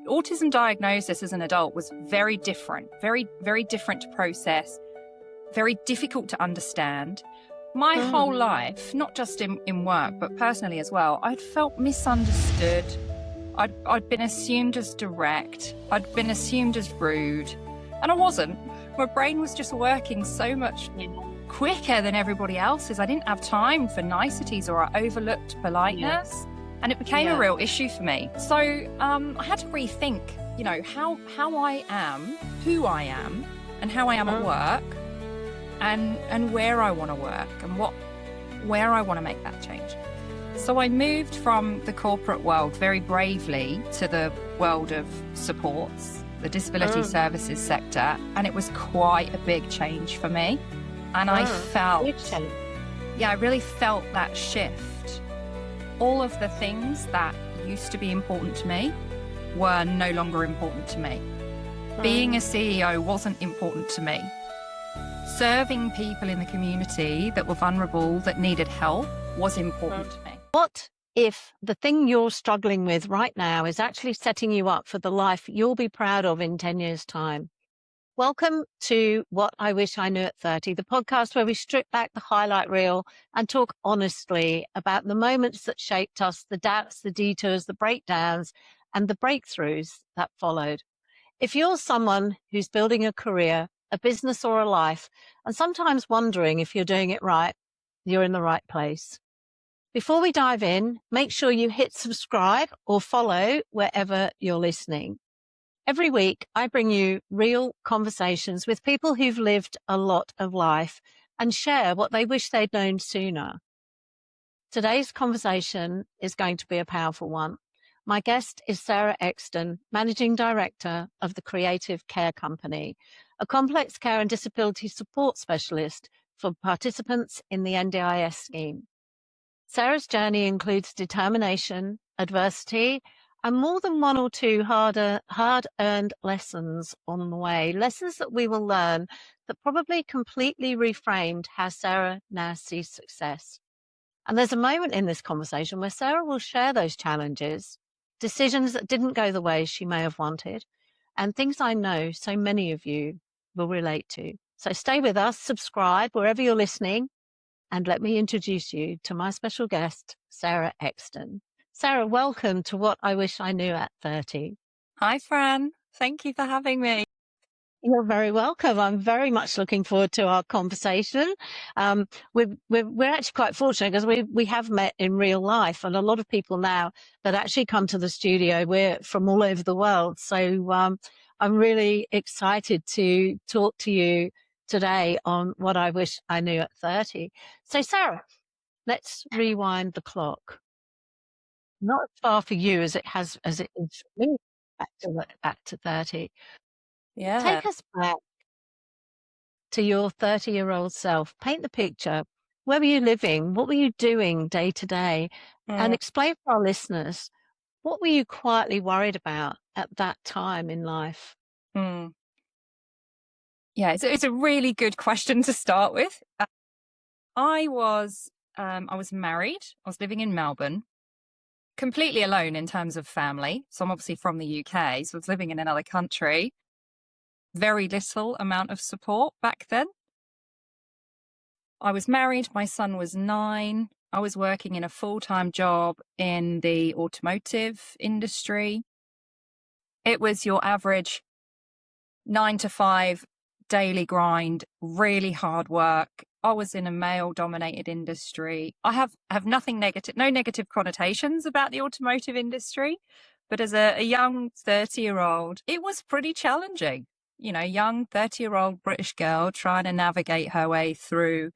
autism diagnosis as an adult was very different, very, very different to process, very difficult to understand. My whole life, not just in work, but personally as well, I'd felt misunderstood. I'd been assumed as direct. I'd been assumed as rude. And I wasn't. My brain was just working so much quicker than everybody else's. I didn't have time for niceties, or I overlooked politeness. Yeah. And it became a real issue for me. So I had to rethink, how I am, who I am, and how I am at work, and where I want to work, and where I want to make that change. So I moved from the corporate world very bravely to the world of supports, the disability services sector, and it was quite a big change for me. And I felt, I really felt that shift. All of the things that used to be important to me were no longer important to me. Being a CEO wasn't important to me. Serving people in the community that were vulnerable, that needed help, was important to me. What if the thing you're struggling with right now is actually setting you up for the life you'll be proud of in 10 years' time? Welcome to What I Wish I Knew at 30, the podcast where we strip back the highlight reel and talk honestly about the moments that shaped us, the doubts, the detours, the breakdowns, and the breakthroughs that followed. If you're someone who's building a career, a business, or a life, and sometimes wondering if you're doing it right, you're in the right place. Before we dive in, make sure you hit subscribe or follow wherever you're listening. Every week, I bring you real conversations with people who've lived a lot of life and share what they wish they'd known sooner. Today's conversation is going to be a powerful one. My guest is Sarah Exton, Managing Director of the Creative Care Company, a complex care and disability support specialist for participants in the NDIS scheme. Sarah's journey includes determination, adversity, and more than one or two hard-earned lessons on the way, lessons that we will learn that probably completely reframed how Sarah now sees success. And there's a moment in this conversation where Sarah will share those challenges, decisions that didn't go the way she may have wanted, and things I know so many of you will relate to. So stay with us, subscribe wherever you're listening, and let me introduce you to my special guest, Sarah Exton. Sarah, welcome to What I Wish I Knew at 30. Hi, Fran. Thank you for having me. You're very welcome. I'm very much looking forward to our conversation. We're actually quite fortunate because we have met in real life, and a lot of people now that actually come to the studio, we're from all over the world. So I'm really excited to talk to you today on What I Wish I Knew at 30. So Sarah, let's rewind the clock. Not as far for you as it is for me, back to 30. Yeah. Take us back to your 30-year-old self. Paint the picture. Where were you living? What were you doing day to day? And explain for our listeners, what were you quietly worried about at that time in life? Yeah, it's a really good question to start with. I was married. I was living in Melbourne, completely alone in terms of family. So I'm obviously from the UK, so I was living in another country. Very little amount of support back then. I was married. My son was 9. I was working in a full-time job in the automotive industry. It was your average 9 to 5 daily grind, really hard work. I was in a male-dominated industry. I have nothing negative, no negative connotations about the automotive industry, but as a young 30-year-old, it was pretty challenging. Young 30-year-old British girl trying to navigate her way through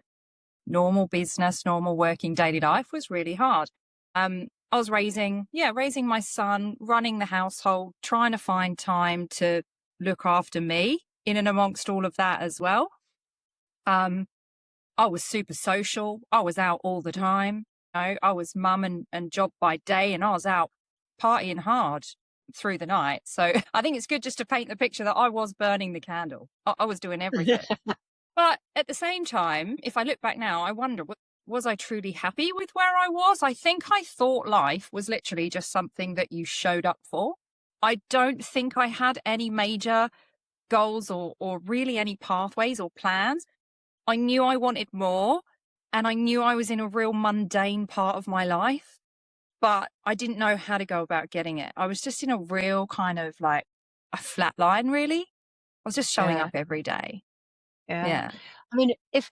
normal business, normal working daily life was really hard. I was raising my son, running the household, trying to find time to look after me in and amongst all of that as well. I was super social. I was out all the time. I was mum and job by day, and I was out partying hard through the night. So I think it's good just to paint the picture that I was burning the candle. I was doing everything. But at the same time, if I look back now, I wonder, was I truly happy with where I was? I think I thought life was literally just something that you showed up for. I don't think I had any major goals or really any pathways or plans. I knew I wanted more, and I knew I was in a real mundane part of my life, but I didn't know how to go about getting it. I was just in a real kind of like a flat line, really. I was just showing Yeah. up every day. Yeah. Yeah. I mean, if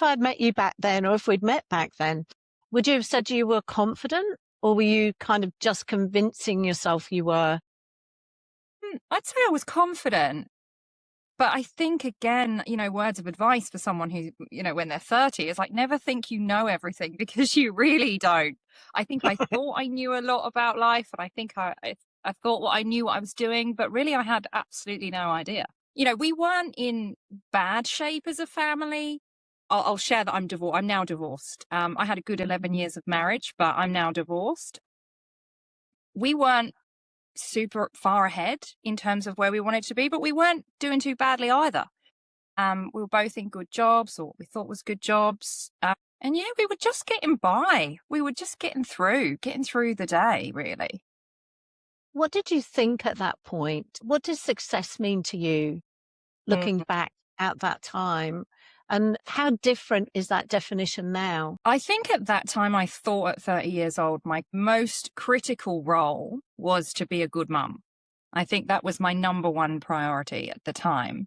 I'd met you back then, or if we'd met back then, would you have said you were confident, or were you kind of just convincing yourself you were? I'd say I was confident. But I think, again, words of advice for someone who, when they're 30 is like, never think you know everything because you really don't. I think I thought I knew a lot about life, and I think I thought what I knew what I was doing, but really I had absolutely no idea. We weren't in bad shape as a family. I'll share that I'm divorced. I'm now divorced. I had a good 11 years of marriage, but I'm now divorced. We weren't super far ahead in terms of where we wanted to be, but we weren't doing too badly either. We were both in good jobs, or what we thought was good jobs. And yeah, we were just getting by. We were just getting through the day, really. What did you think at that point? What does success mean to you, looking Mm. back at that time? And how different is that definition now? I think at that time, I thought at 30 years old, my most critical role was to be a good mum. I think that was my number one priority at the time.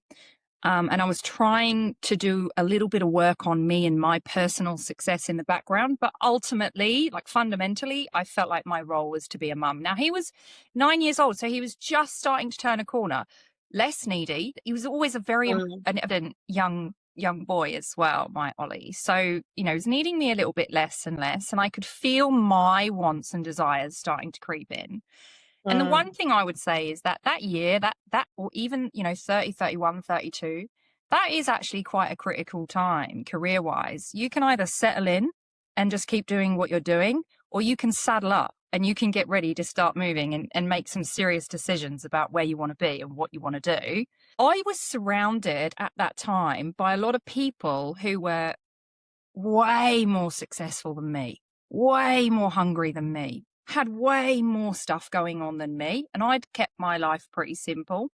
And I was trying to do a little bit of work on me and my personal success in the background. But ultimately, like fundamentally, I felt like my role was to be a mum. Now, he was 9 years old, so he was just starting to turn a corner, less needy. He was always a very Mm. an evident young boy as well, my Ollie. So, he was needing me a little bit less and less. And I could feel my wants and desires starting to creep in. And the Mm. one thing I would say is that year, or even, 30, 31, 32, that is actually quite a critical time career wise. You can either settle in and just keep doing what you're doing, or you can saddle up and you can get ready to start moving and make some serious decisions about where you want to be and what you want to do. I was surrounded at that time by a lot of people who were way more successful than me, way more hungry than me, had way more stuff going on than me. And I'd kept my life pretty simple.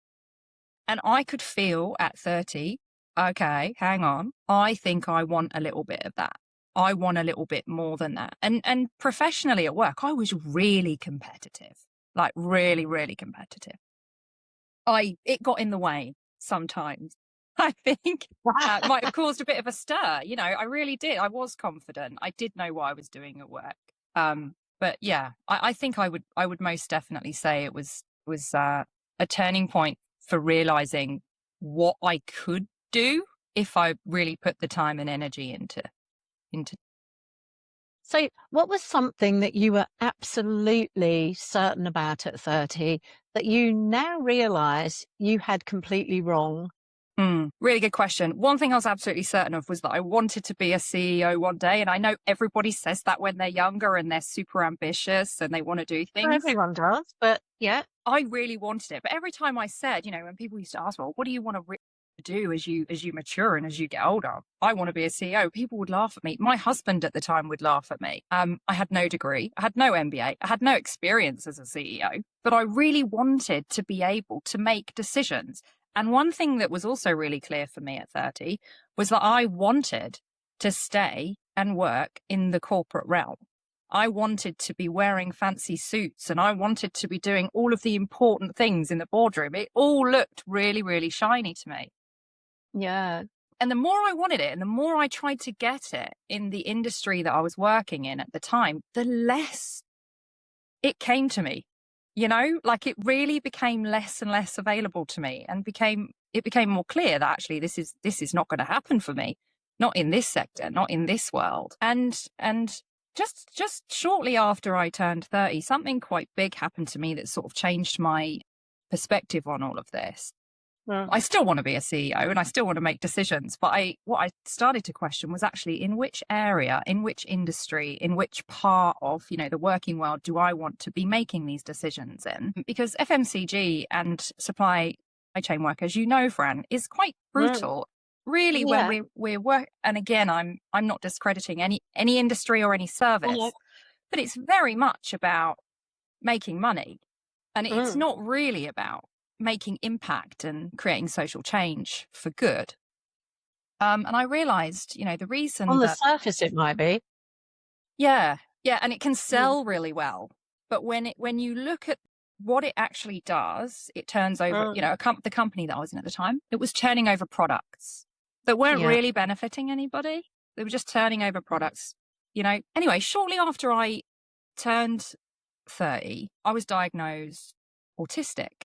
And I could feel at 30, okay, hang on. I think I want a little bit of that. I want a little bit more than that. And professionally at work, I was really competitive, like really, really competitive. It got in the way sometimes. I think might have caused a bit of a stir. I really did. I was confident. I did know what I was doing at work. But yeah, I think I would most definitely say it was a turning point for realizing what I could do if I really put the time and energy into. So, what was something that you were absolutely certain about at 30 that you now realize you had completely wrong? Really good question. One thing I was absolutely certain of was that I wanted to be a CEO one day. And I know everybody says that when they're younger and they're super ambitious and they want to do Not things. everyone does, but yeah. I really wanted it. But every time I said, when people used to ask, well, what do you want to do as you mature and as you get older? I want to be a CEO. People would laugh at me. My husband at the time would laugh at me. I had no degree. I had no MBA. I had no experience as a CEO. But I really wanted to be able to make decisions. And one thing that was also really clear for me at 30 was that I wanted to stay and work in the corporate realm. I wanted to be wearing fancy suits and I wanted to be doing all of the important things in the boardroom. It all looked really, really shiny to me. Yeah. And the more I wanted it and the more I tried to get it in the industry that I was working in at the time, the less it came to me. Like it really became less and less available to me, and it became more clear that actually this is not going to happen for me, not in this sector, not in this world. And just shortly after I turned 30, something quite big happened to me that sort of changed my perspective on all of this. I still want to be a CEO and I still want to make decisions, but what I started to question was actually in which area, in which industry, in which part of, the working world do I want to be making these decisions in? Because FMCG and supply chain work, as you know, Fran, is quite brutal. Really, Yeah. when we're work, and again, I'm not discrediting any industry or any service, Yeah. but it's very much about making money. And it's not really about making impact and creating social change for good. And I realized, the reason On the that, surface, it might be. yeah, and it can sell really well. But when you look at what it actually does, it turns over, the company that I was in at the time, it was turning over products that weren't really benefiting anybody. They were just turning over products, Anyway, shortly after I turned 30, I was diagnosed autistic.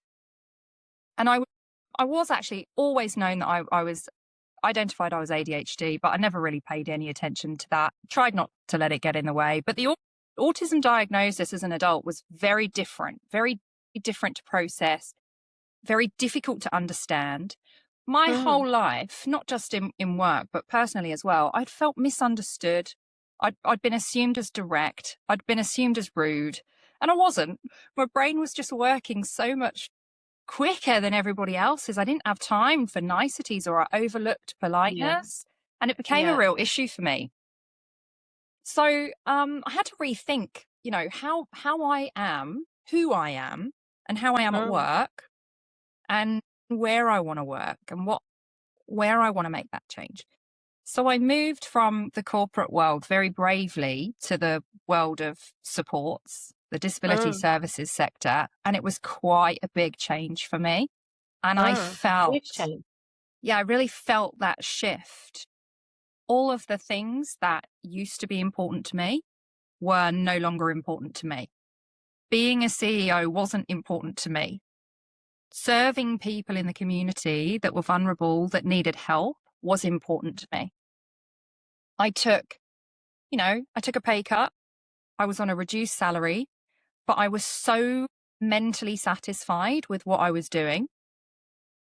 And I was actually always known that I was identified I was ADHD, but I never really paid any attention to that. Tried not to let it get in the way. But the autism diagnosis as an adult was very different to process, very difficult to understand. My whole life, not just in work, but personally as well, I'd felt misunderstood. I'd been assumed as direct. I'd been assumed as rude. And I wasn't. My brain was just working so much quicker than everybody else's. I didn't have time for niceties, or I overlooked politeness. And it became a real issue for me. So I had to rethink, how I am, who I am, and how I am at work, and where I want to work, and where I want to make that change. So I moved from the corporate world very bravely to the world of supports, the disability services sector. And it was quite a big change for me. And I felt, I really felt that shift. All of the things that used to be important to me were no longer important to me. Being a CEO wasn't important to me. Serving people in the community that were vulnerable, that needed help, was important to me. I took a pay cut. I was on a reduced salary, but I was so mentally satisfied with what I was doing.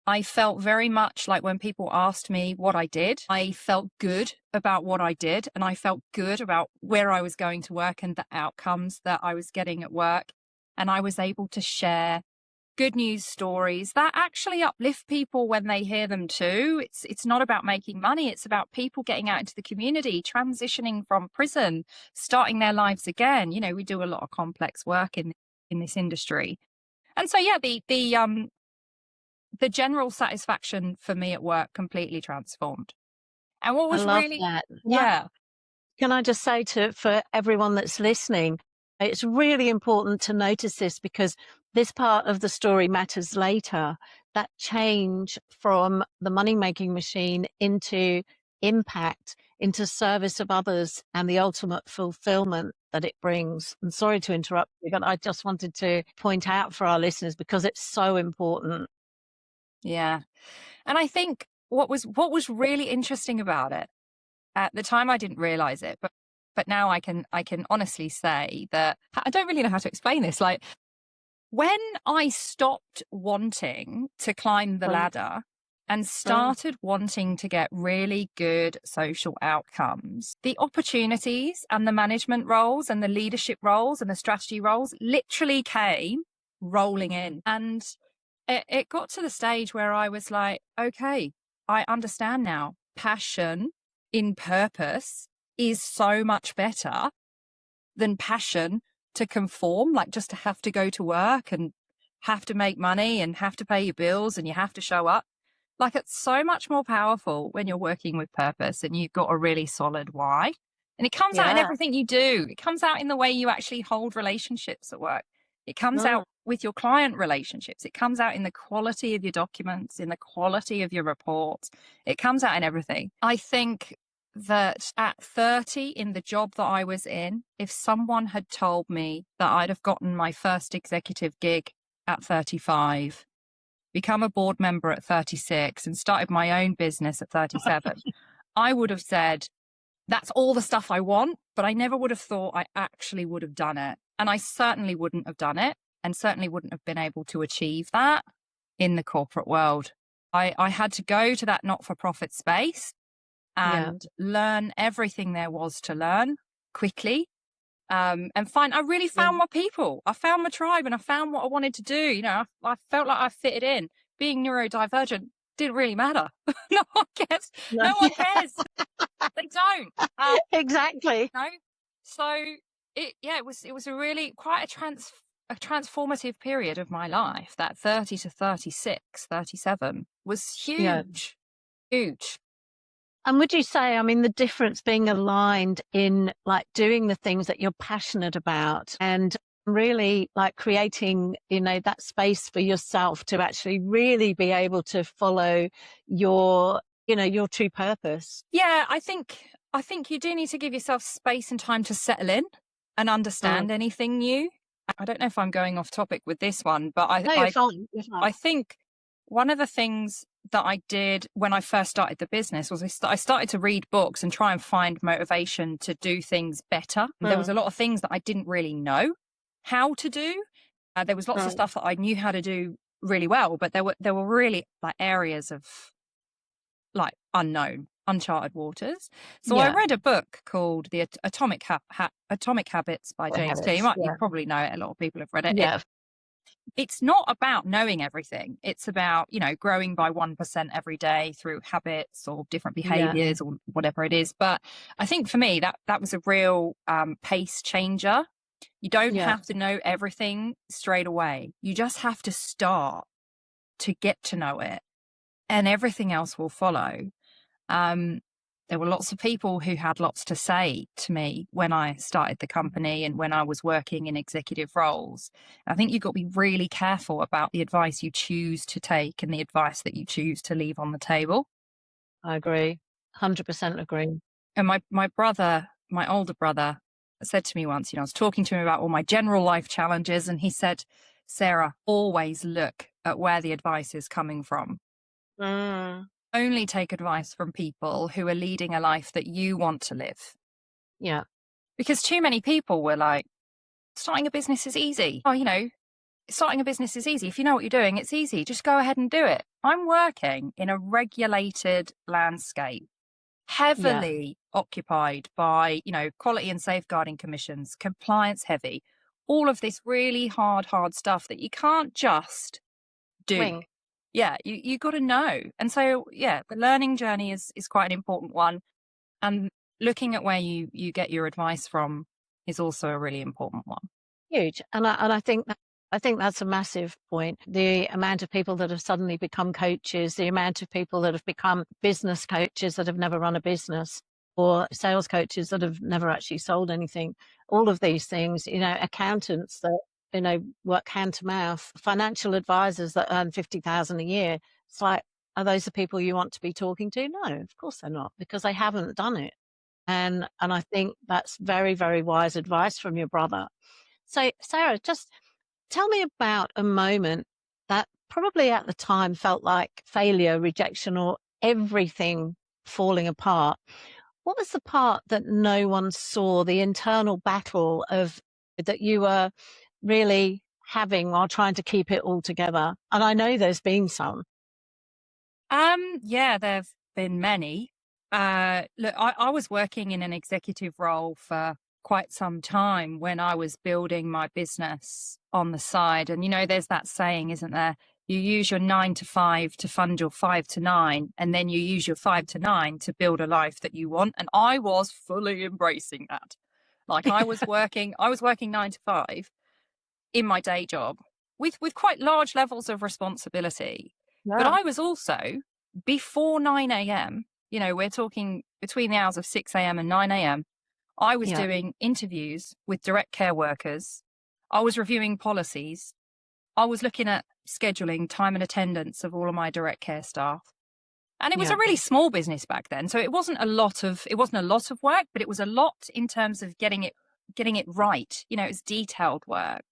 I felt very much like when people asked me what I did, I felt good about what I did, and I felt good about where I was going to work and the outcomes that I was getting at work. And I was able to share good news stories that actually uplift people when they hear them too. It's not about making money. It's about people getting out into the community, transitioning from prison, starting their lives again. We do a lot of complex work in this industry. And so, the general satisfaction for me at work completely transformed. And what was I love really, that. Can I just say for everyone that's listening, it's really important to notice this, because this part of the story matters later. That change from the money-making machine into impact, into service of others, and the ultimate fulfillment that it brings. I'm sorry to interrupt you, but I just wanted to point out for our listeners, because it's so important. Yeah. And I think what was really interesting about it, at the time I didn't realize it, but now I can honestly say that I don't really know how to explain this. Like, when I stopped wanting to climb the ladder and started wanting to get really good social outcomes, the opportunities and the management roles and the leadership roles and the strategy roles literally came rolling in. And it got to the stage where I was like, okay, I understand now. Passion in purpose is so much better than passion to conform, like just to have to go to work and have to make money and have to pay your bills and you have to show up. Like, it's so much more powerful when you're working with purpose and you've got a really solid why. And it comes out in everything you do. It comes out in the way you actually hold relationships at work. It comes out with your client relationships. It comes out in the quality of your documents, in the quality of your reports. It comes out in everything. I think that at 30, in the job that I was in, if someone had told me that I'd have gotten my first executive gig at 35, become a board member at 36, and started my own business at 37, I would have said, that's all the stuff I want, but I never would have thought I actually would have done it. And I certainly wouldn't have done it, and certainly wouldn't have been able to achieve that in the corporate world. I had to go to that not-for-profit space and learn everything there was to learn quickly. And I really found my people. I found my tribe, and I found what I wanted to do. I felt like I fitted in. Being neurodivergent didn't really matter. No one cares. No one cares. They don't. Exactly. So it was a really quite a a transformative period of my life. That 30 to 36, 37 was Yeah. huge, huge. And would you say, I mean, the difference being aligned in like doing the things that you're passionate about and really like creating, that space for yourself to actually really be able to follow your, your true purpose? Yeah, I think you do need to give yourself space and time to settle in and Mm. understand anything new. I don't know if I'm going off topic with this one, but No, you're fine. You're fine. I think one of the things that I did when I first started the business was I started to read books and try and find motivation to do things better. There was a Mm. lot of things that I didn't really know how to do. There was lots of Mm. stuff that I knew how to do really well, but there were really like areas of like unknown, uncharted waters. So I Yeah. read a book called The Atomic Habits by The James Clear. habits. You Yeah. probably know it. A lot of people have read it. Yeah. It's not about knowing everything. It's about, growing by 1% every day through habits or different Yeah. behaviors or whatever it is. But I think for me, that was a real pace changer. You don't Yeah. have to know everything straight away. You just have to start to get to know it, and everything else will follow. Um, there were lots of people who had lots to say to me when I started the company and when I was working in executive roles. I think you've got to be really careful about the advice you choose to take and the advice that you choose to leave on the table. I agree. 100% agree. And my older brother, said to me once, I was talking to him about all my general life challenges, and he said, Sarah, always look at where the advice is coming from. Mm. Only take advice from people who are leading a life that you want to live. Yeah. Because too many people were like, starting a business is easy. Oh, starting a business is easy. If you know what you're doing, it's easy. Just go ahead and do it. I'm working in a regulated landscape, Yeah. heavily occupied by, quality and safeguarding commissions, compliance heavy, all of this really hard stuff that you can't just do. Wing. Yeah, you got to know. And so, yeah, the learning journey is quite an important one. And looking at where you get your advice from is also a really important one. Huge. And I think that's a massive point. The amount of people that have suddenly become coaches, the amount of people that have become business coaches that have never run a business, or sales coaches that have never actually sold anything. All of these things, accountants that, work hand to mouth, financial advisors that earn 50,000 a year. It's like, are those the people you want to be talking to? No, of course they're not, because they haven't done it. And I think that's very, very wise advice from your brother. So, Sarah, just tell me about a moment that probably at the time felt like failure, rejection, or everything falling apart. What was the part that no one saw, the internal battle of that you were really having while trying to keep it all together? And I know there's been some. Yeah, there've been many. Look, I was working in an executive role for quite some time when I was building my business on the side. And, there's that saying, isn't there? You use your 9 to 5 to fund your 5 to 9, and then you use your 5 to 9 to build a life that you want. And I was fully embracing that. Like I was working 9 to 5 in my day job with quite large levels of responsibility. But Yeah. I was also, before 9 a.m., we're talking between the hours of 6 a.m. and 9 a.m., I was Yeah. doing interviews with direct care workers. I was reviewing policies. I was looking at scheduling time and attendance of all of my direct care staff. And it was Yeah. a really small business back then. So it wasn't a lot of work, but it was a lot in terms of getting it right. It was detailed work.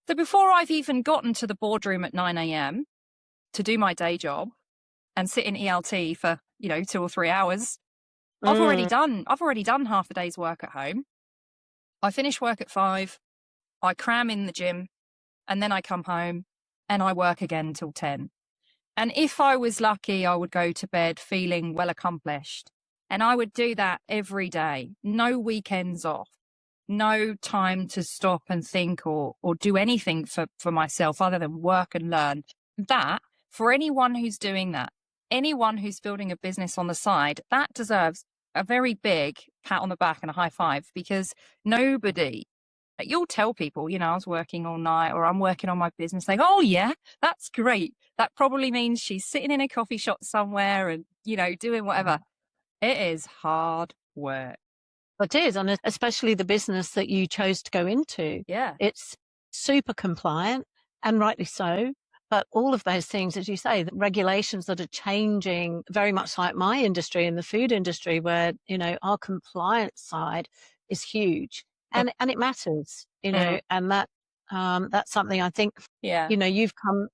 So before I've even gotten to the boardroom at 9 a.m. to do my day job and sit in ELT for, 2 or 3 hours, I've already Mm. done half a day's work at home. I finish work at 5, I cram in the gym, and then I come home and I work again till 10. And if I was lucky, I would go to bed feeling well accomplished. And I would do that every day, no weekends off, no time to stop and think or do anything for myself other than work and learn. That, for anyone who's doing that, anyone who's building a business on the side, that deserves a very big pat on the back and a high five, because nobody You'll tell people, I was working all night or I'm working on my business. They go, oh, yeah, that's great. That probably means she's sitting in a coffee shop somewhere and, doing whatever. It is hard work. It is, and especially the business that you chose to go into. Yeah. It's super compliant, and rightly so. But all of those things, as you say, the regulations that are changing, very much like my industry in the food industry, where, our compliance side is huge and it matters, and that's something I think, Yeah. you've come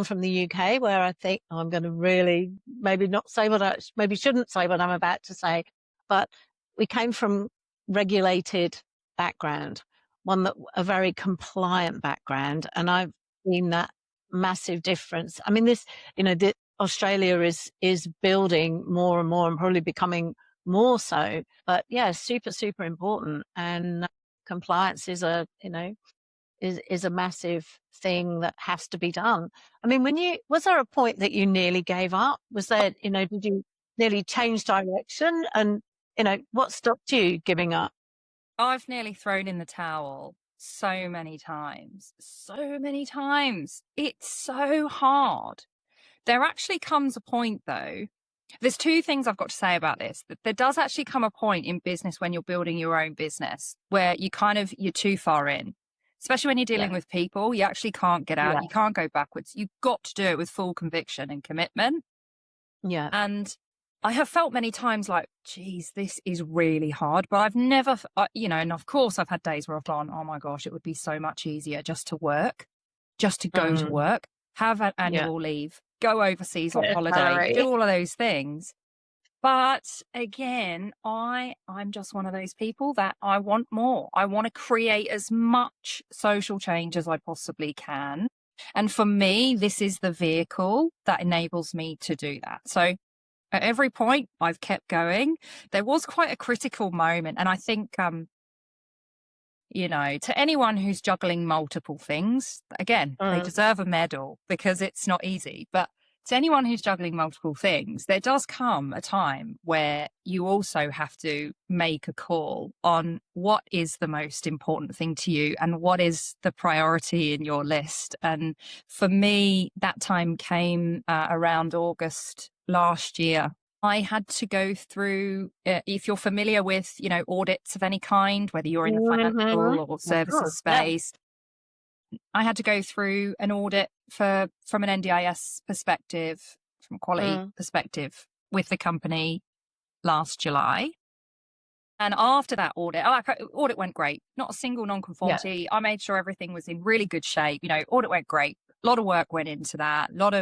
from the UK, where I think I'm going to really maybe not say maybe shouldn't say what I'm about to say, but we came from regulated background, a very compliant background, and I've seen that massive difference. I mean, Australia is building more and more and probably becoming more so, but yeah, super, super important. And compliance is a massive thing that has to be done. I mean, was there a point that you nearly gave up? Was there, did you nearly change direction? And, what stopped you giving up? I've nearly thrown in the towel so many times. So many times. It's so hard. There actually comes a point, though. There's two things I've got to say about this. There does actually come a point in business when you're building your own business where you're too far in. Especially when you're dealing with people, you actually can't get out. Yeah. You can't go backwards. You've got to do it with full conviction and commitment. Yeah. And I have felt many times like, geez, this is really hard. But I've never, and of course I've had days where I've gone, oh my gosh, it would be so much easier just to work, just to go to work, have an annual leave, go overseas on holiday, do all of those things. But again, I'm just one of those people that I want more. I want to create as much social change as I possibly can. And for me, this is the vehicle that enables me to do that. So at every point I've kept going. There was quite a critical moment. And I think, to anyone who's juggling multiple things, again, they deserve a medal because it's not easy. But to anyone who's juggling multiple things, there does come a time where you also have to make a call on what is the most important thing to you and what is the priority in your list. And for me, that time came around August last year. I had to go through, if you're familiar with, audits of any kind, whether you're in the financial or services space, I had to go through an audit from an NDIS perspective, from a quality perspective with the company last July. And after that audit went great. Not a single non-conformity. Yeah. I made sure everything was in really good shape. Audit went great. A lot of work went into that. A lot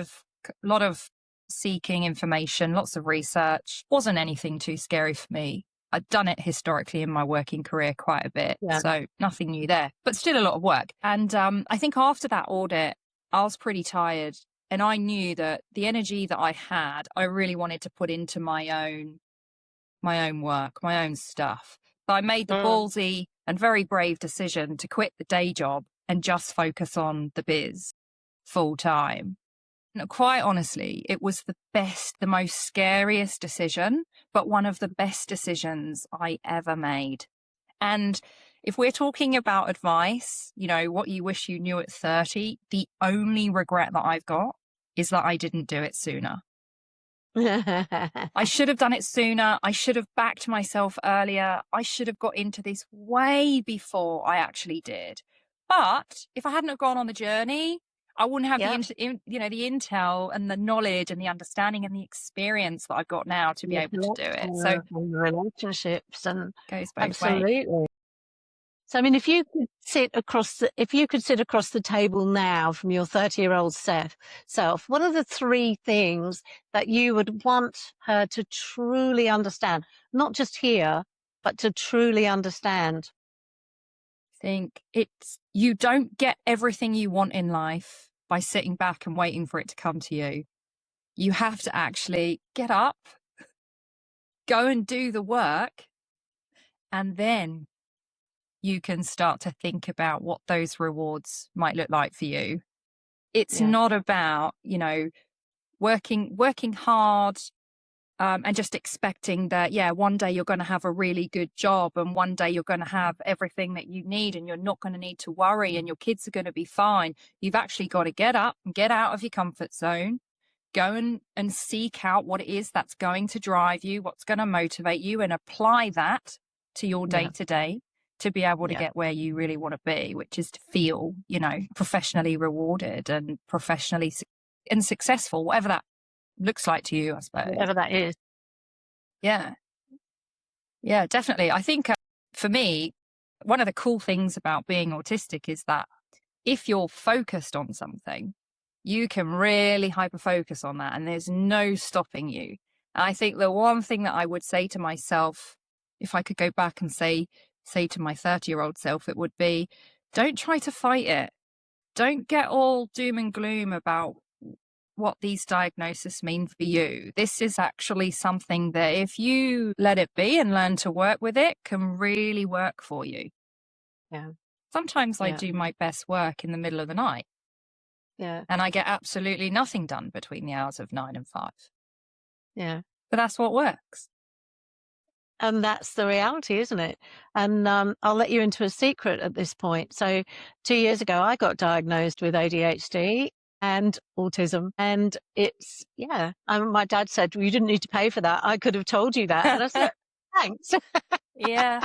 of seeking information, lots of research. Wasn't anything too scary for me. I'd done it historically in my working career quite a bit. Yeah. So nothing new there, but still a lot of work. And I think after that audit, I was pretty tired. And I knew that the energy that I had, I really wanted to put into my own work, my own stuff. So I made the ballsy and very brave decision to quit the day job and just focus on the biz full time. And quite honestly, it was the most scariest decision, but one of the best decisions I ever made. And if we're talking about advice, what you wish you knew at 30, the only regret that I've got is that I didn't do it sooner. I should have done it sooner. I should have backed myself earlier. I should have got into this way before I actually did. But if I hadn't have gone on the journey, I wouldn't have the intel and the knowledge and the understanding and the experience that I've got now to be able to do it. So relationships and goes both absolutely. Ways. So, I mean, if you could sit across the table now from your 30-year-old self, what are the three things that you would want her to truly understand? Not just hear, but to truly understand. Think you don't get everything you want in life by sitting back and waiting for it to come to you. You have to actually get up, go and do the work, and then you can start to think about what those rewards might look like for you. It's not about, working hard And just expecting that, yeah, one day you're going to have a really good job and one day you're going to have everything that you need and you're not going to need to worry and your kids are going to be fine. You've actually got to get up and get out of your comfort zone, go and seek out what it is that's going to drive you, what's going to motivate you, and apply that to your day to day to be able to get where you really want to be, which is to feel, professionally rewarded and professionally and successful, whatever that looks like to you, I suppose. Whatever that is. Yeah. Yeah, definitely. I think for me, one of the cool things about being autistic is that if you're focused on something, you can really hyper focus on that and there's no stopping you. And I think the one thing that I would say to myself, if I could go back and say to my 30-year-old self, it would be, don't try to fight it. Don't get all doom and gloom about what these diagnoses mean for you. This is actually something that if you let it be and learn to work with it, can really work for you. Yeah. Sometimes I do my best work in the middle of the night. Yeah. And I get absolutely nothing done between the hours of 9 and 5. Yeah. But that's what works. And that's the reality, isn't it? And I'll let you into a secret at this point. So 2 years ago, I got diagnosed with ADHD and autism. And it's, my dad said, well, you didn't need to pay for that. I could have told you that. And I said, thanks. Yeah.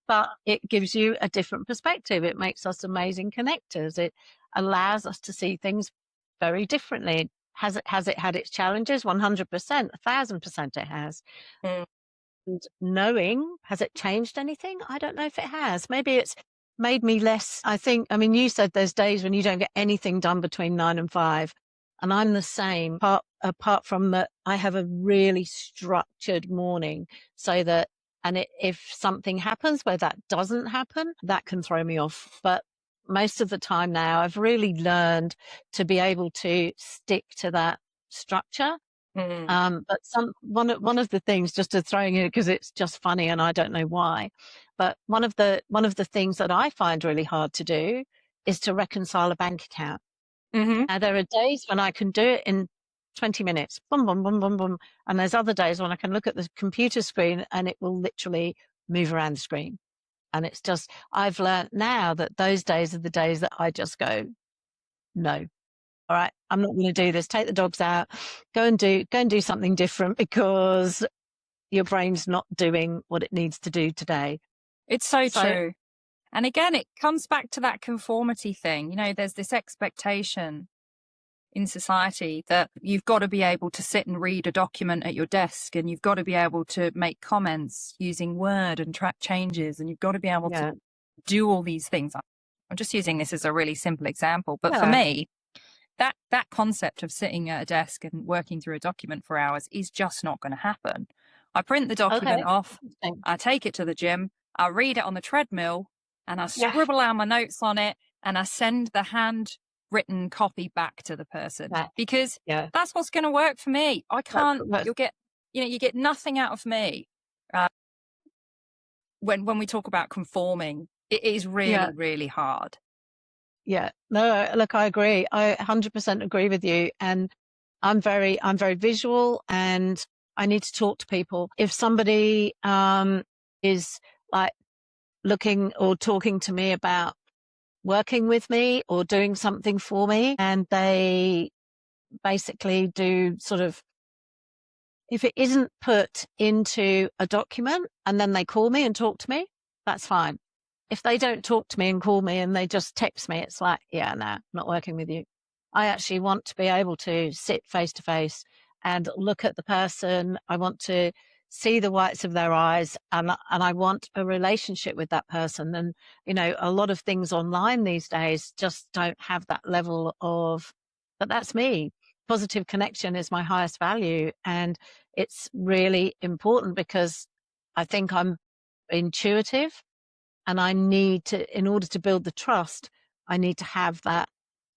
But it gives you a different perspective. It makes us amazing connectors. It allows us to see things very differently. Has it had its challenges? 100%, 1,000% it has. Mm. And knowing, has it changed anything? I don't know if it has. Maybe it's made me less, you said there's days when you don't get anything done between 9 and 5. And I'm the same, apart from that I have a really structured morning so that, if something happens where that doesn't happen, that can throw me off. But most of the time now, I've really learned to be able to stick to that structure. But one of the things, just to throwing it because it's just funny and I don't know why, but one of the things that I find really hard to do is to reconcile a bank account. Mm-hmm. Now there are days when I can do it in 20 minutes, boom, boom, boom, boom, boom, and there's other days when I can look at the computer screen and it will literally move around the screen. And it's just, I've learned now that those days are the days that I just go, no. All right, I'm not going to do this. Take the dogs out, go and do something different because your brain's not doing what it needs to do today. It's so true. And again, it comes back to that conformity thing. There's this expectation in society that you've got to be able to sit and read a document at your desk and you've got to be able to make comments using Word and track changes and you've got to be able to do all these things. I'm just using this as a really simple example, but for me, that concept of sitting at a desk and working through a document for hours is just not going to happen. I print the document off, I take it to the gym, I read it on the treadmill, and I scribble out my notes on it, and I send the handwritten copy back to the person because that's what's going to work for me. I can't. You get nothing out of me. When we talk about conforming, it is really, really hard. Yeah, no, look, I agree. I 100% agree with you. And I'm very visual and I need to talk to people. If somebody is like looking or talking to me about working with me or doing something for me, and they basically do sort of, if it isn't put into a document and then they call me and talk to me, that's fine. If they don't talk to me and call me and they just text me, it's like, I'm not working with you. I actually want to be able to sit face to face and look at the person. I want to see the whites of their eyes and I want a relationship with that person. And, a lot of things online these days just don't have that level of, but that's me. Positive connection is my highest value. And it's really important because I think I'm intuitive. And I need to, in order to build the trust, I need to have that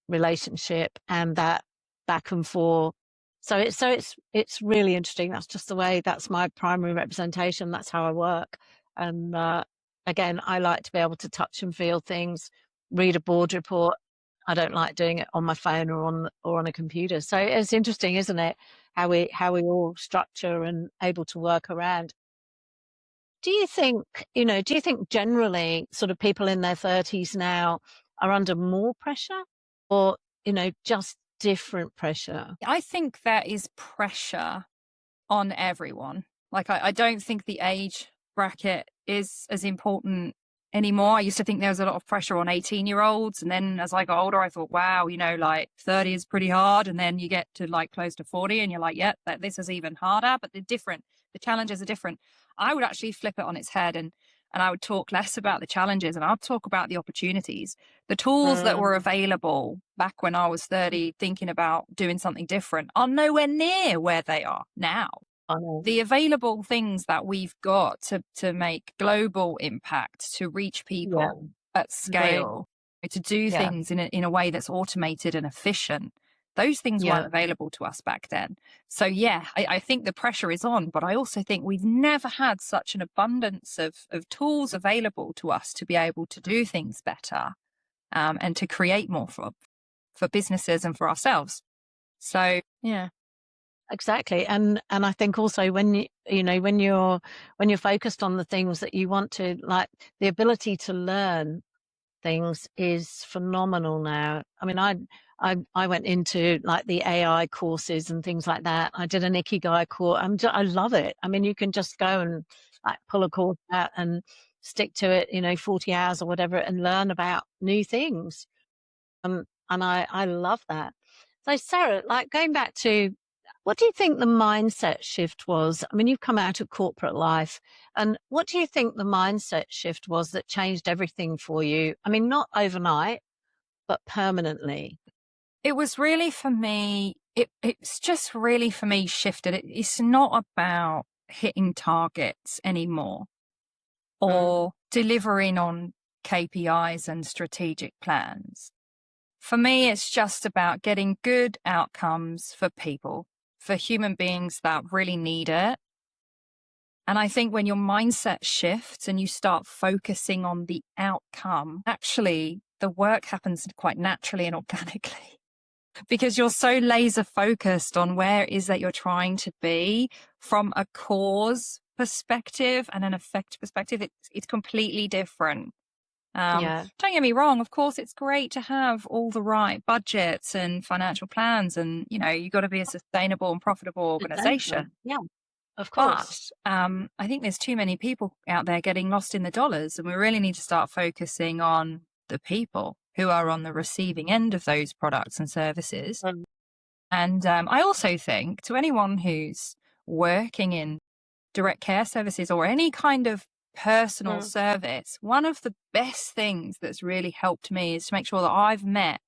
relationship and that back and forth. So it's really interesting. That's just the way, that's my primary representation. That's how I work. And again, I like to be able to touch and feel things, read a board report. I don't like doing it on my phone or on a computer. So it's interesting, isn't it? how we all structure and able to work around. Do you think, do you think generally sort of people in their 30s now are under more pressure or, just different pressure? I think there is pressure on everyone. Like, I don't think the age bracket is as important anymore. I used to think there was a lot of pressure on 18-year-olds. And then as I got older, I thought, wow, like 30 is pretty hard. And then you get to like close to 40 and you're like, yeah, this is even harder, but they're different. The challenges are different. I would actually flip it on its head and I would talk less about the challenges and I'd talk about the opportunities. The tools that were available back when I was 30, thinking about doing something different, are nowhere near where they are now. The available things that we've got to make global impact, to reach people at scale, to do things in a way that's automated and efficient, those things weren't available to us back then. So I think the pressure is on, but I also think we've never had such an abundance of tools available to us to be able to do things better, and to create more for businesses and for ourselves. So Exactly. And I think also when when you're focused on the things that you want to, like, the ability to learn things is phenomenal now. I mean, I went into like the AI courses and things like that. I did an Ikigai course. I love it. I mean, you can just go and like pull a course out and stick to it, 40 hours or whatever, and learn about new things. And I love that. So Sarah, like, going back to, what do you think the mindset shift was? I mean, you've come out of corporate life, and what do you think the mindset shift was that changed everything for you? I mean, not overnight, but permanently. it was really for me, it's just really for me shifted. It's not about hitting targets anymore or delivering on KPIs and strategic plans. For me, it's just about getting good outcomes for people, for human beings that really need it. And I think when your mindset shifts and you start focusing on the outcome, actually the work happens quite naturally and organically because you're so laser focused on where it is that you're trying to be from a cause perspective and an effect perspective. It's completely different. Don't get me wrong. Of course, it's great to have all the right budgets and financial plans, and you've got to be a sustainable and profitable organization. Yeah, of course. But I think there's too many people out there getting lost in the dollars, and we really need to start focusing on the people who are on the receiving end of those products and services. And I also think, to anyone who's working in direct care services or any kind of personal service, one of the best things that's really helped me is to make sure that I've met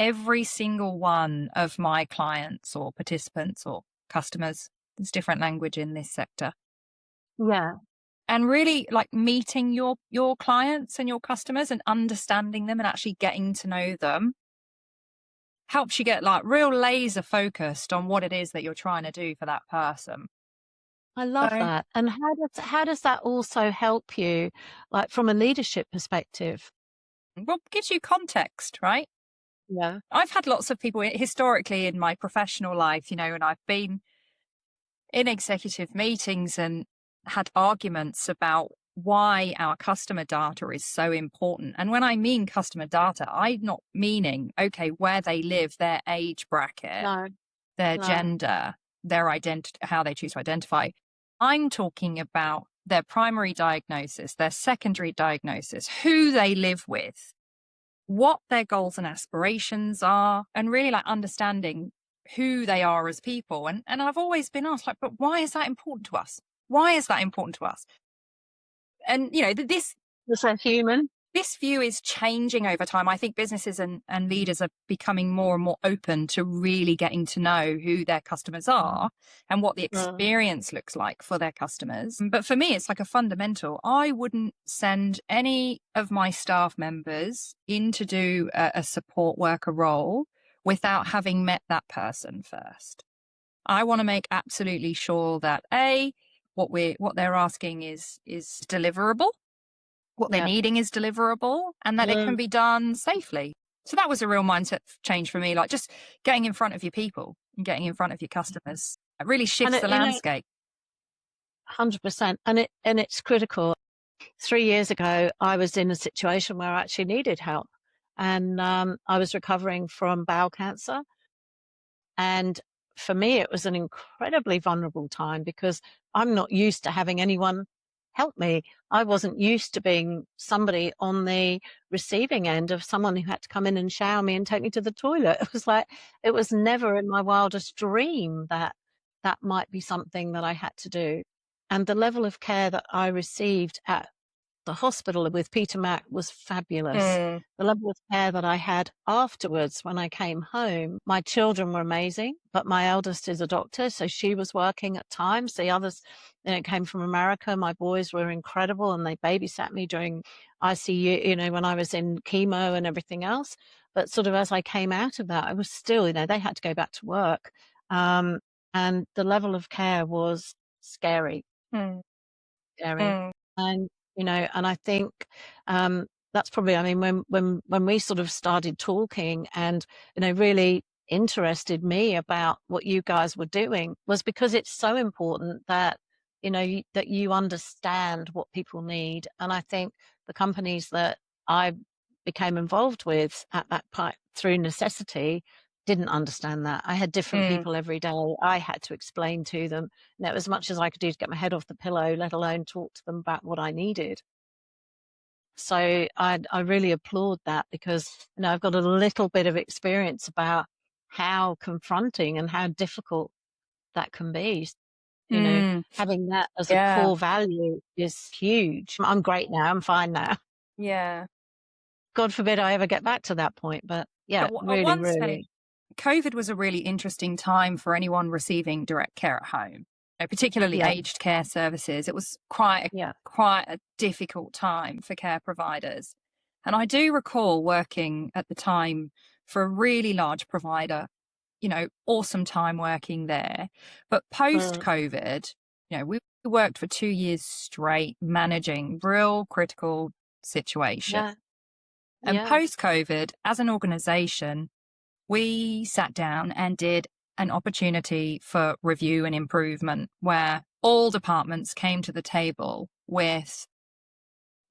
every single one of my clients or participants or customers. There's different language in this sector. And really, like, meeting your clients and your customers and understanding them and actually getting to know them helps you get like real laser focused on what it is that you're trying to do for that person. I love that. And how does that also help you, like, from a leadership perspective? Well, it gives you context, right? Yeah. I've had lots of people historically in my professional life, and I've been in executive meetings and had arguments about why our customer data is so important. And when I mean customer data, I'm not meaning, okay, where they live, their age bracket, their gender, their how they choose to identify. I'm talking about their primary diagnosis, their secondary diagnosis, who they live with, what their goals and aspirations are, and really like understanding who they are as people. And I've always been asked, like, but why is that important to us? Why is that important to us? And, this a human. This view is changing over time. I think businesses and leaders are becoming more and more open to really getting to know who their customers are and what the experience looks like for their customers. But for me, it's like a fundamental. I wouldn't send any of my staff members in to do a support worker role without having met that person first. I want to make absolutely sure that what they're asking is deliverable. What they're needing is deliverable, and that it can be done safely. So that was a real mindset change for me, like just getting in front of your people and getting in front of your customers. It really shifts the landscape. 100%. And it's critical. 3 years ago, I was in a situation where I actually needed help. And I was recovering from bowel cancer. And for me, it was an incredibly vulnerable time because I'm not used to having anyone help me. I wasn't used to being somebody on the receiving end of someone who had to come in and shower me and take me to the toilet. It was never in my wildest dream that that might be something that I had to do. And the level of care that I received at the hospital with Peter Mac was fabulous. The level of care that I had afterwards when I came home, my children were amazing, but my eldest is a doctor, so she was working at times. The others, came from America. My boys were incredible and they babysat me during ICU, when I was in chemo and everything else. But sort of as I came out of that, I was still, they had to go back to work. And the level of care was scary. Scary. And and I think that's probably, when we sort of started talking and, really interested me about what you guys were doing was because it's so important that, that you understand what people need. And I think the companies that I became involved with at that point through necessity didn't understand that. I had different people every day. I had to explain to them, as much as I could do to get my head off the pillow, let alone talk to them about what I needed. So I really applaud that because, I've got a little bit of experience about how confronting and how difficult that can be. Having that as a core value is huge. I'm great now. I'm fine now. Yeah. God forbid I ever get back to that point. But yeah, really. COVID was a really interesting time for anyone receiving direct care at home, particularly aged care services. It was quite a difficult time for care providers. And I do recall working at the time for a really large provider, awesome time working there. But post-COVID, we worked for 2 years straight managing real critical situations. And post-COVID, as an organization, we sat down and did an opportunity for review and improvement where all departments came to the table with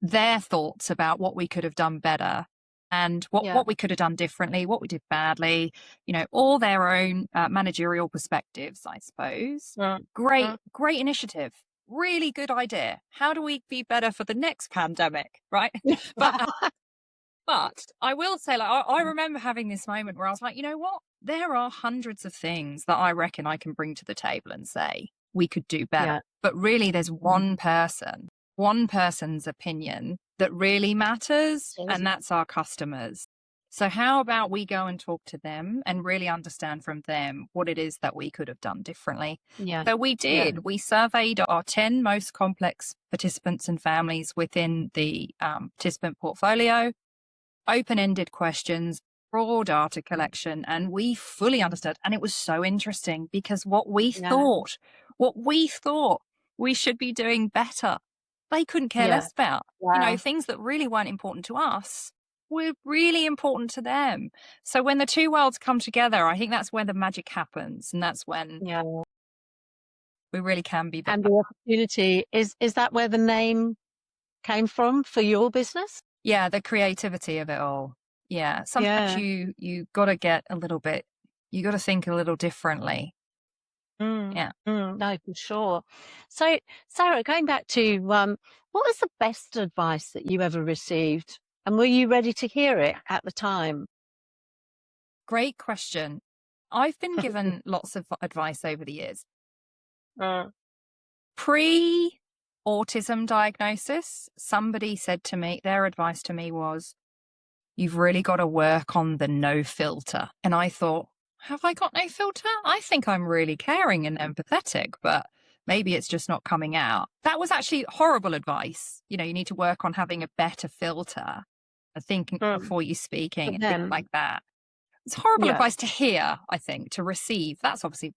their thoughts about what we could have done better and what we could have done differently, what we did badly, all their own managerial perspectives, I suppose. Great initiative. Really good idea. How do we be better for the next pandemic, right? But I will say, I remember having this moment where I was like, you know what? There are hundreds of things that I reckon I can bring to the table and say we could do better. Yeah. But really, there's one person's opinion that really matters, and that's our customers. So how about we go and talk to them and really understand from them what it is that we could have done differently? Yeah. So we did. Yeah. We surveyed our 10 most complex participants and families within the participant portfolio. Open-ended questions, raw data collection, and we fully understood. And it was so interesting because what we thought we should be doing better, they couldn't care less about. Things that really weren't important to us were really important to them. So when the two worlds come together, I think that's where the magic happens. And that's when we really can be better. And the opportunity, is that where the name came from for your business? Yeah, the creativity of it all. Yeah. Sometimes you got to get a little bit, you got to think a little differently. No, for sure. So, Sarah, going back to what was the best advice that you ever received? And were you ready to hear it at the time? Great question. I've been given lots of advice over the years. Pre-autism diagnosis, somebody said to me, their advice to me was, you've really got to work on the no filter. And I thought, have I got no filter? I think I'm really caring and empathetic, but maybe it's just not coming out. That was actually horrible advice. You need to work on having a better filter, thinking before you speaking and things like that. It's horrible advice to hear, I think, to receive. That's obviously,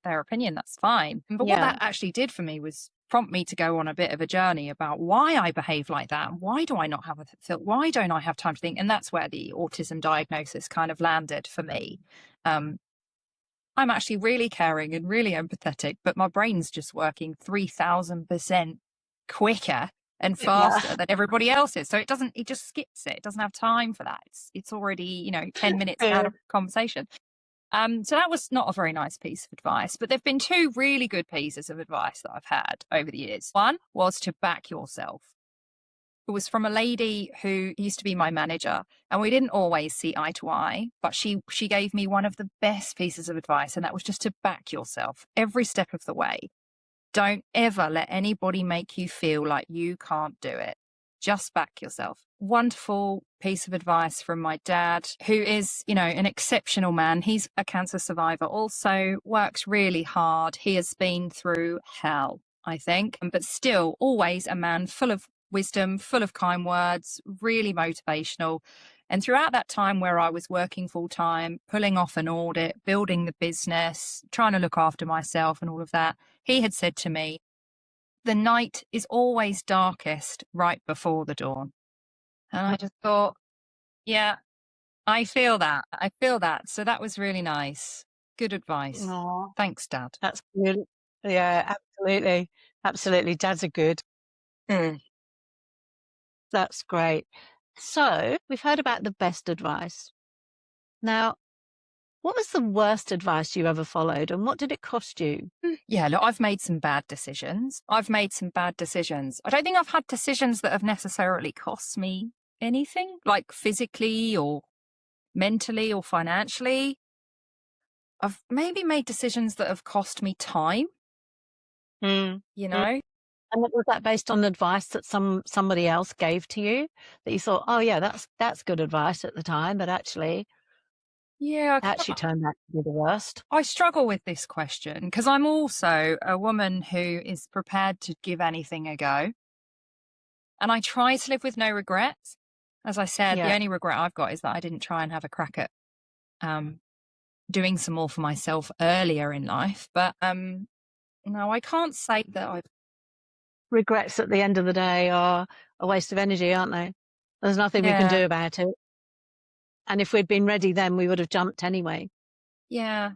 their opinion, that's fine. But what that actually did for me was prompt me to go on a bit of a journey about why I behave like that. And why do I not have why don't I have time to think? And that's where the autism diagnosis kind of landed for me. I'm actually really caring and really empathetic, but my brain's just working 3,000% quicker and faster than everybody else's. So it just skips it. It doesn't have time for that. It's already, 10 minutes out of conversation. So that was not a very nice piece of advice, but there've been two really good pieces of advice that I've had over the years. One was to back yourself. It was from a lady who used to be my manager, and we didn't always see eye to eye, but she gave me one of the best pieces of advice, and that was just to back yourself every step of the way. Don't ever let anybody make you feel like you can't do it. Just back yourself. Wonderful piece of advice from my dad, who is, an exceptional man. He's a cancer survivor, also works really hard. He has been through hell, I think, but still always a man full of wisdom, full of kind words, really motivational. And throughout that time where I was working full time, pulling off an audit, building the business, trying to look after myself and all of that, he had said to me, the night is always darkest right before the dawn. And I just thought, yeah, I feel that. So that was really nice. Good advice. Aw, Thanks, Dad. that's good. Yeah, absolutely. Absolutely. Dads are good. That's great. So we've heard about the best advice. Now, what was the worst advice you ever followed, and what did it cost you? Yeah, look, I've made some bad decisions. I don't think I've had decisions that have necessarily cost me anything, like physically or mentally or financially. I've maybe made decisions that have cost me time, Mm. you know? And was that based on advice that somebody else gave to you that you thought, oh yeah, that's good advice at the time, but actually Yeah, turned out to be the worst? I struggle with this question because I'm also a woman who is prepared to give anything a go. And I try to live with no regrets. As I said, the Yeah. only regret I've got is that I didn't try and have a crack at doing some more for myself earlier in life. But no, I can't say that I've... Regrets at the end of the day are a waste of energy, aren't they? There's nothing we can do about it. And if we'd been ready then, we would have jumped anyway. Yeah.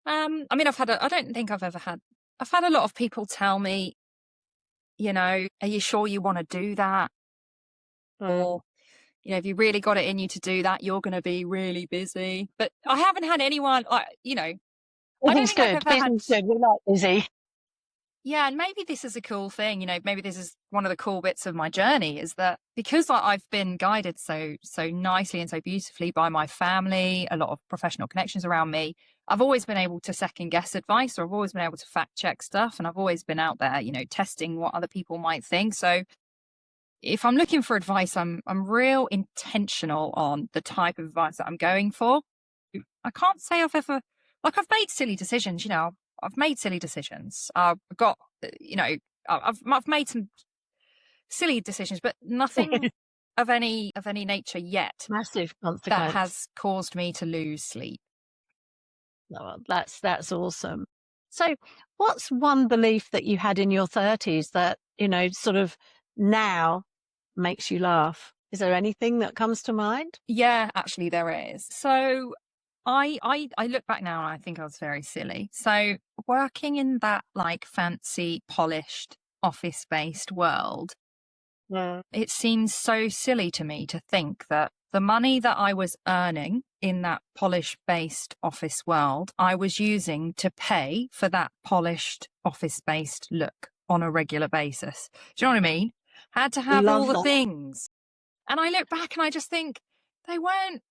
I mean, I don't think I've had a lot of people tell me, are you sure you want to do that? Or, if you really got it in you to do that, you're going to be really busy. But I haven't had anyone, I don't think I've ever had... good. We like busy. Yeah, and maybe this is a cool thing, maybe this is one of the cool bits of my journey, is that because I've been guided so nicely and so beautifully by my family, a lot of professional connections around me, I've always been able to second guess advice, or I've always been able to fact check stuff, and I've always been out there, testing what other people might think. So if I'm looking for advice, I'm real intentional on the type of advice that I'm going for. I can't say I've ever, I've made silly decisions, I've made silly decisions. I've got, I've made some silly decisions, but nothing of any nature yet Massive consequence. that has caused me to lose sleep. Oh, that's awesome. So what's one belief that you had in your 30s that, sort of now makes you laugh? Is there anything that comes to mind? Yeah, actually there is. So I look back now and I think I was very silly. So working in that fancy, polished, office-based world, it seems so silly to me to think that the money that I was earning in that polished-based office world, I was using to pay for that polished, office-based look on a regular basis. Do you know what I mean? Had to have all the things. And I look back and I just think they weren't,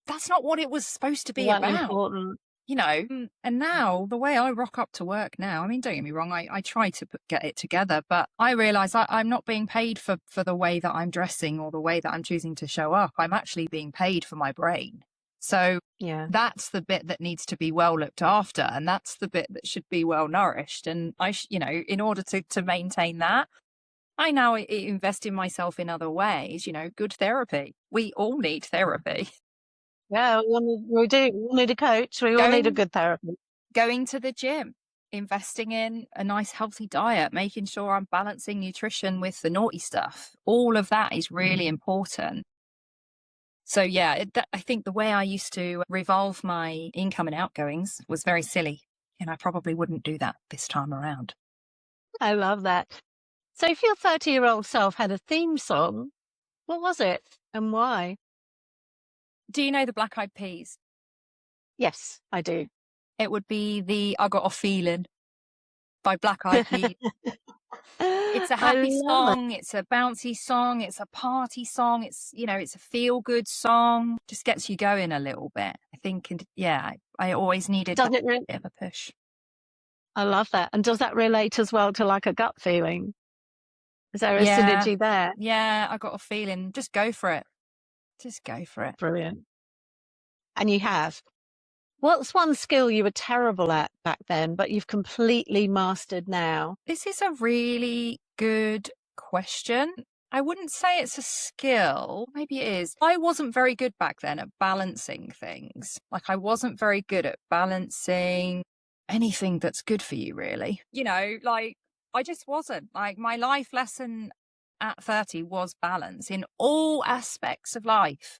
that's not what it was supposed to be about. Important. And now the way I rock up to work now, I mean, don't get me wrong, I try to get it together, but I realize I'm not being paid for the way that I'm dressing or the way that I'm choosing to show up. I'm actually being paid for my brain. So that's the bit that needs to be well looked after. And that's the bit that should be well nourished. And in order to maintain that, I now invest in myself in other ways, good therapy. We all need therapy. Yeah, we do. We all need a coach. We all need a good therapy. Going to the gym, investing in a nice healthy diet, making sure I'm balancing nutrition with the naughty stuff. All of that is really important. So yeah, I think the way I used to revolve my income and outgoings was very silly, and I probably wouldn't do that this time around. I love that. So if your 30-year-old self had a theme song, what was it and why? Do you know the Black Eyed Peas? Yes, I do. It would be the I Got a Feeling by Black Eyed Peas. It's a I happy love it. song, it's a bouncy song, it's a party song, it's, it's a feel-good song, just gets you going a little bit. I think, and yeah, I always needed Does that it re- bit of a push. I love that. And does that relate as well to like a gut feeling? Is there a Yeah, synergy there? yeah, I got a feeling. Just go for it. Just go for it. Brilliant. And you have. What's one skill you were terrible at back then, but you've completely mastered now? This is a really good question. I wouldn't say it's a skill. Maybe it is. I wasn't very good back then at balancing things. Like, I wasn't very good at balancing anything that's good for you, really. I just wasn't. Like, my life lesson at 30 was balance in all aspects of life.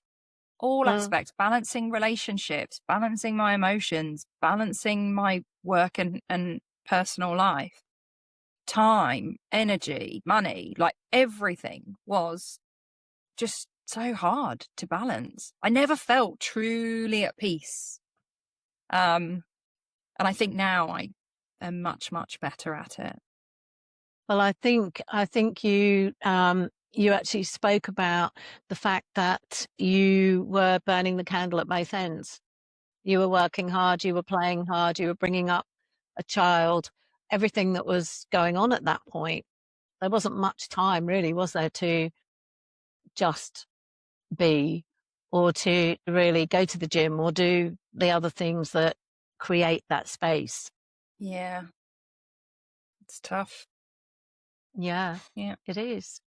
All aspects, balancing relationships, balancing my emotions, balancing my work and personal life, time, energy, money, like everything was just so hard to balance. I never felt truly at peace. And I think now I am much, much better at it. Well, I think you you actually spoke about the fact that you were burning the candle at both ends. You were working hard, you were playing hard, you were bringing up a child, everything that was going on at that point. There wasn't much time really, was there, to just be or to really go to the gym or do the other things that create that space. Yeah, it's tough. Yeah, Yeah. it is.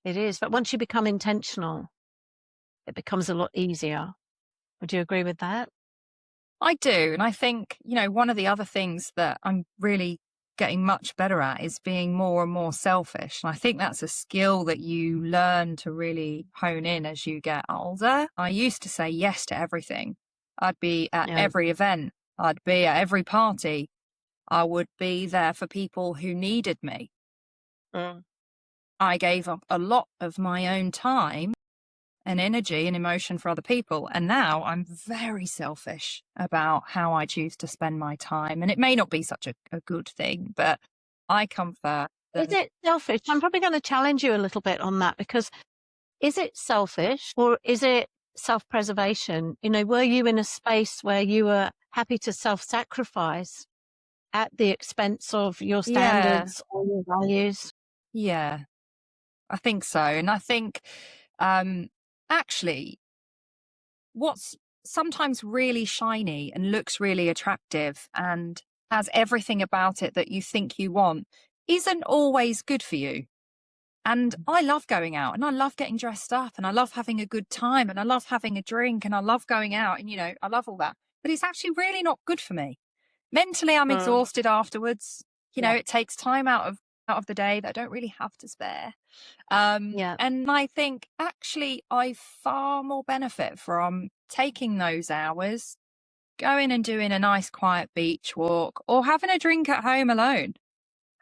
It is. But once you become intentional, it becomes a lot easier. Would you agree with that? I do. And I think, one of the other things that I'm really getting much better at is being more and more selfish. And I think that's a skill that you learn to really hone in as you get older. I used to say yes to everything. I'd be at Yeah. every event. I'd be at every party. I would be there for people who needed me. I gave up a lot of my own time and energy and emotion for other people. And now I'm very selfish about how I choose to spend my time. And it may not be such a good thing, but I come first. Is it selfish? I'm probably going to challenge you a little bit on that, because is it selfish or is it self-preservation? Were you in a space where you were happy to self-sacrifice at the expense of your Yeah, standards or your values? yeah, I think so. And I think actually what's sometimes really shiny and looks really attractive and has everything about it that you think you want isn't always good for you. And I love going out and I love getting dressed up and I love having a good time and I love having a drink and I love going out and, I love all that. But it's actually really not good for me. Mentally, I'm exhausted afterwards. Yeah. It takes time out of the day that I don't really have to spare. Yeah. And I think actually I far more benefit from taking those hours, going and doing a nice quiet beach walk or having a drink at home alone.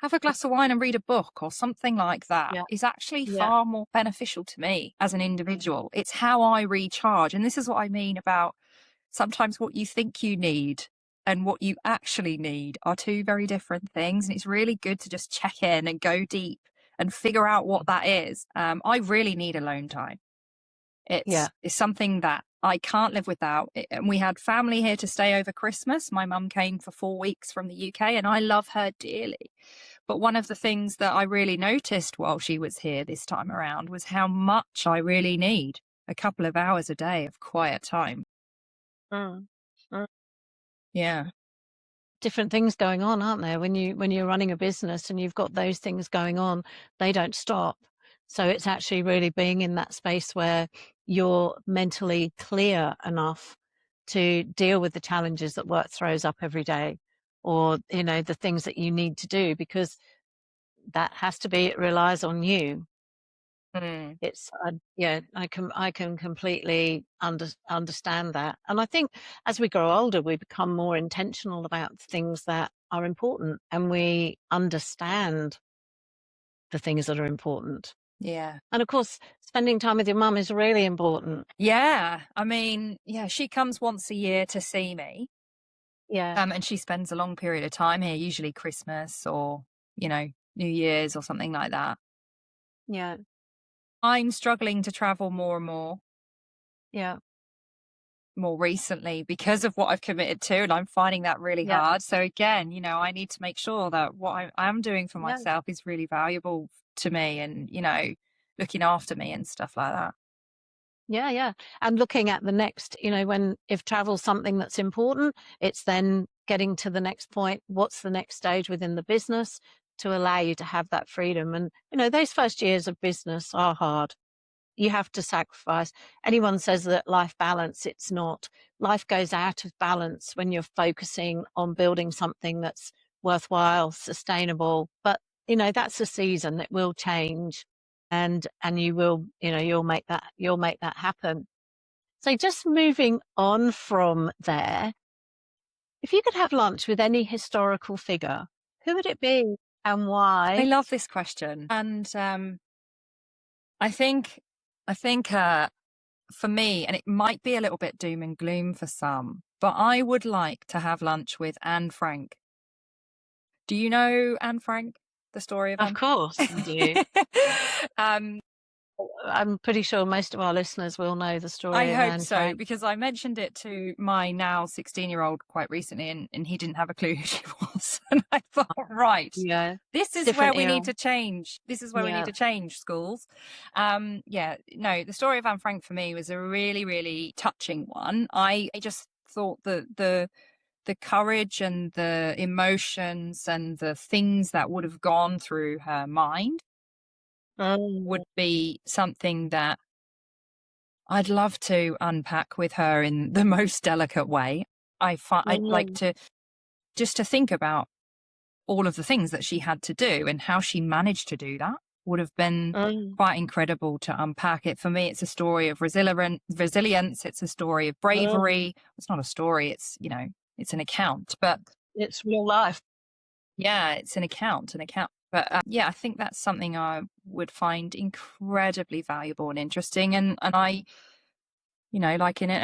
Have a glass of wine and read a book or something like that Yeah. is actually Yeah. far more beneficial to me as an individual. It's how I recharge. And this is what I mean about sometimes what you think you need and what you actually need are two very different things. And it's really good to just check in and go deep and figure out what that is. I really need alone time. It's something that I can't live without. And we had family here to stay over Christmas. My mum came for 4 weeks from the UK and I love her dearly. But one of the things that I really noticed while she was here this time around was how much I really need a couple of hours a day of quiet time. Yeah. Different things going on, aren't there? When you're running a business and you've got those things going on, they don't stop. So it's actually really being in that space where you're mentally clear enough to deal with the challenges that work throws up every day, or, you know, the things that you need to do, because that has to be, it relies on you. Mm. It's, yeah, I can completely understand that. And I think as we grow older, we become more intentional about things that are important, and we understand the things that are important. Yeah. And of course, spending time with your mum is really important. Yeah. I mean, yeah, she comes once a year to see me. Yeah. And she spends a long period of time here, usually Christmas or, you know, New Year's or something like that. Yeah. I'm struggling to travel more and Yeah. more recently because of what I've committed to, and I'm finding that really Yeah. hard. So again, you know, I need to make sure that what I am doing for Yeah. myself is really valuable to me, and, you know, looking after me and stuff like that. Yeah, yeah. And looking at the next, you know, if travel's something that's important, it's then getting to the next point. What's the next stage within the business to allow you to have that freedom? And, you know, those first years of business are hard. You have to sacrifice. Anyone says that life balance, it's not. Life goes out of balance when you're focusing on building something that's worthwhile, sustainable. But, you know, that's a season. It will change, and you will, you know, you'll make that happen. So just moving on from there, if you could have lunch with any historical figure, who would it be and I why? love this question. And I think for me, and it might be a little bit doom and gloom for some, but I would like to have lunch with Anne Frank. Do you know Anne Frank? The story of Of Anne? course I do. um, I'm pretty sure most of our listeners will know the I story of hope Anne so, Frank. because I mentioned it to my now 16-year-old quite recently, and he didn't have a clue who she was. And I thought, right, Yeah. this is where Different we era. need to change. This is where we need Yeah. to change schools. Yeah, no, the story of Anne Frank for me was a really, really touching one. I just thought that the courage and the emotions and the things that would have gone through her mind Mm, would be something that I'd love to unpack with her in the most delicate way. I'd like mm, to just to think about all of the things that she had to do and how she managed to do that would have been mm, quite incredible to unpack it. For me, it's a story of resilience. It's a story of mm. bravery. It's not a story. It's, you know, it's an account, but It's real life. yeah, it's an account. But yeah, I think that's something I would find incredibly valuable and interesting. And I, you know, like in it,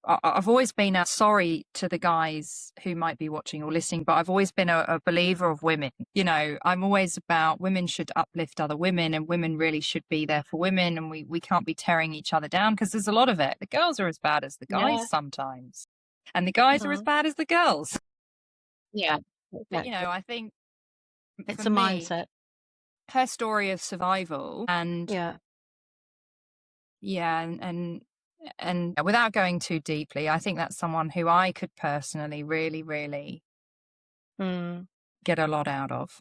I've always been sorry to the guys who might be watching or listening, but I've always been a believer of women. You know, I'm always about women should uplift other women, and women really should be there for women, and we can't be tearing each other down, because there's a lot of it. The girls are as bad as the Yeah. guys sometimes, and the guys are as Mhm. bad as the girls. Yeah. But, you Exactly. know, I think for It's a me, mindset. her story of survival and Yeah. yeah, and without going too deeply, I think that's someone who I could personally really, really Mm. get a lot out of.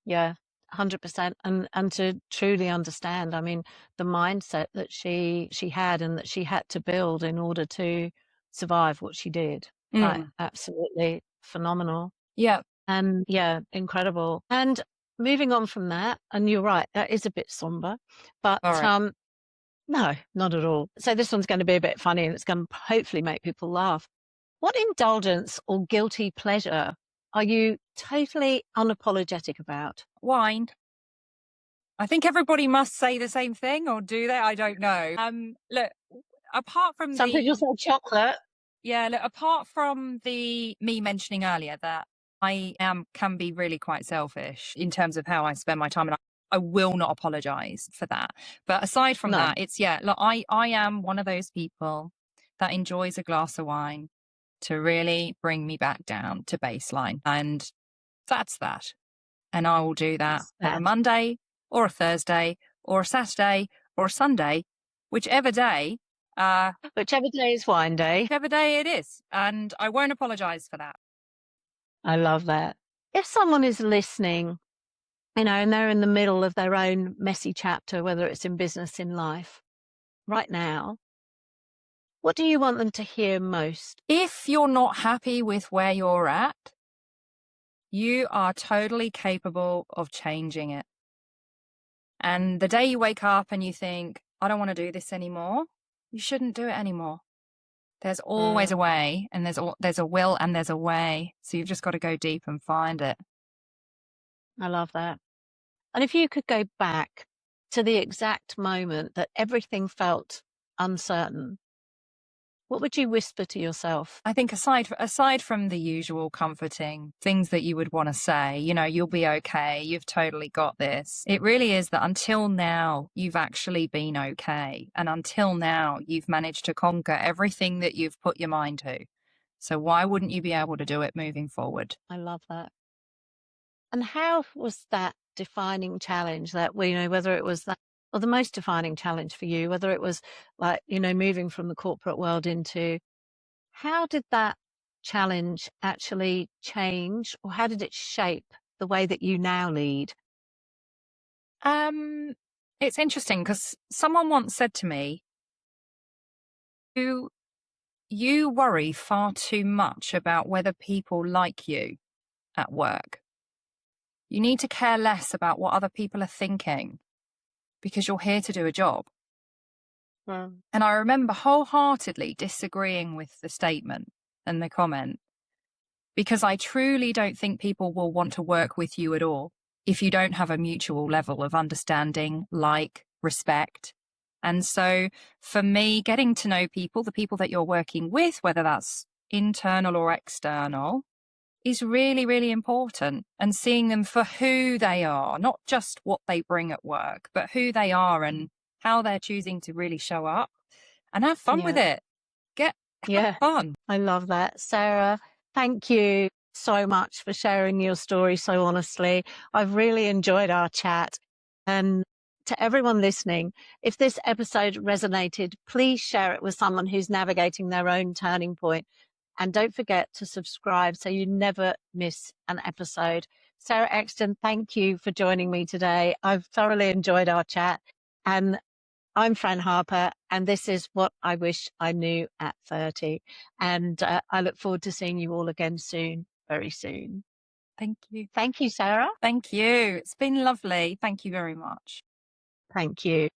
Yeah. 100%. And to truly understand, I mean, the mindset that she had and that she had to build in order to survive what she did. Like, Mm. absolutely phenomenal. Yeah. And yeah, incredible. And moving on from that, and you're right, that is a bit somber, but All right. no, not at all. So this one's going to be a bit funny, and it's going to hopefully make people laugh. What indulgence or guilty pleasure are you totally unapologetic about? Wine. I think everybody must say the same thing, or do they? I don't know. Look, apart from Some people the say chocolate. yeah, look, apart from the me mentioning earlier that can be really quite selfish in terms of how I spend my time, and I will not apologize for that. But aside from No. that, it's yeah, look, I am one of those people that enjoys a glass of wine to really bring me back down to baseline, and that's that. And I will do that That's on a fair. Monday or a Thursday or a Saturday or a Sunday, whichever day. Whichever day is wine day. Whichever day it is, and I won't apologize for that. I love that. If someone is listening, you know, and they're in the middle of their own messy chapter, whether it's in business, in life, right now, what do you want them to hear most? If you're not happy with where you're at, You are totally capable of changing it. And the day you wake up and you think, I don't want to do this anymore, you shouldn't do it anymore. There's always a way, and there's a will and there's a way. So you've just got to go deep and find it. I love that. And if you could go back to the exact moment that everything felt uncertain, what would you whisper to yourself? I think aside from the usual comforting things that you would want to say, you'll be okay, you've totally got this. It really is that until now, you've actually been okay. And until now, you've managed to conquer everything that you've put your mind to. So why wouldn't you be able to do it moving forward? I love that. And how was that defining challenge that, whether it was that or the most defining challenge for you, whether it was like, moving from the corporate world into, how did that challenge actually change, or how did it shape the way that you now lead? It's interesting because someone once said to me, you worry far too much about whether people like you at work. You need to care less about what other people are thinking because you're here to do a job. And I remember wholeheartedly disagreeing with the statement and the comment, because I truly don't think people will want to work with you at all if you don't have a mutual level of understanding, respect. And so for me, getting to know people, the people that you're working with, whether that's internal or external, is really, really important. And seeing them for who they are, not just what they bring at work, but who they are and how they're choosing to really show up, and have fun with it. Have fun. I love that. Sarah, thank you so much for sharing your story so honestly. I've really enjoyed our chat. And to everyone listening, if this episode resonated, please share it with someone who's navigating their own turning point. And don't forget to subscribe so you never miss an episode. Sarah Exton, thank you for joining me today. I've thoroughly enjoyed our chat. And I'm Fran Harper, and this is What I Wish I Knew at 30. And I look forward to seeing you all again soon, very soon. Thank you. Thank you, Sarah. Thank you. It's been lovely. Thank you very much. Thank you.